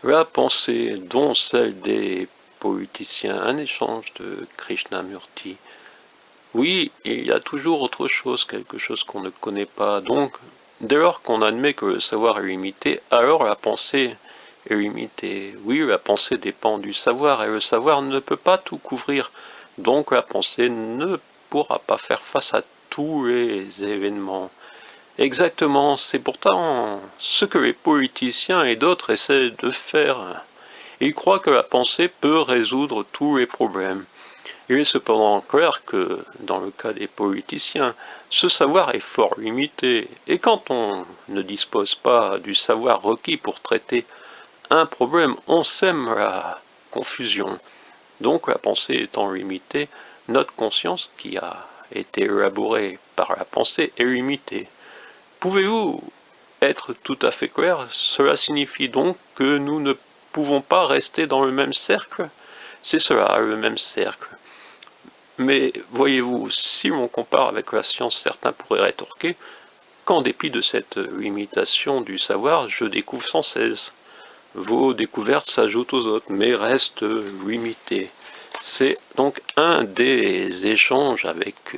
La pensée, dont celle des politiciens, un échange de Krishnamurti. Oui, il y a toujours autre chose, quelque chose qu'on ne connaît pas. Donc, dès lors qu'on admet que le savoir est limité, alors la pensée est limitée. Oui, la pensée dépend du savoir, et le savoir ne peut pas tout couvrir. Donc la pensée ne pourra pas faire face à tous les événements. Exactement, c'est pourtant ce que les politiciens et d'autres essaient de faire. Ils croient que la pensée peut résoudre tous les problèmes. Il est cependant clair que, dans le cas des politiciens, ce savoir est fort limité, et quand on ne dispose pas du savoir requis pour traiter un problème, on sème la confusion. Donc la pensée étant limitée, notre conscience, qui a été élaborée par la pensée, est limitée. Pouvez-vous être tout à fait clair? Cela signifie donc que nous ne pouvons pas rester dans le même cercle? C'est cela, le même cercle. Mais voyez-vous, si l'on compare avec la science, certains pourraient rétorquer qu'en dépit de cette limitation du savoir, je découvre sans cesse. Vos découvertes s'ajoutent aux autres, mais restent limitées. C'est donc un des échanges avec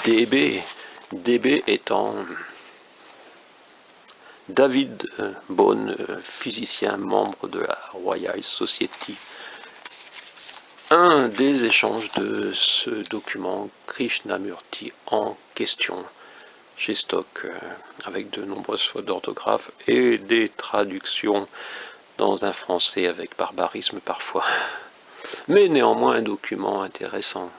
DB. DB étant David Bohm, physicien, membre de la Royal Society. Un des échanges de ce document Krishnamurti en question, chez Stock, avec de nombreuses fautes d'orthographe et des traductions dans un français avec barbarisme parfois. Mais néanmoins un document intéressant.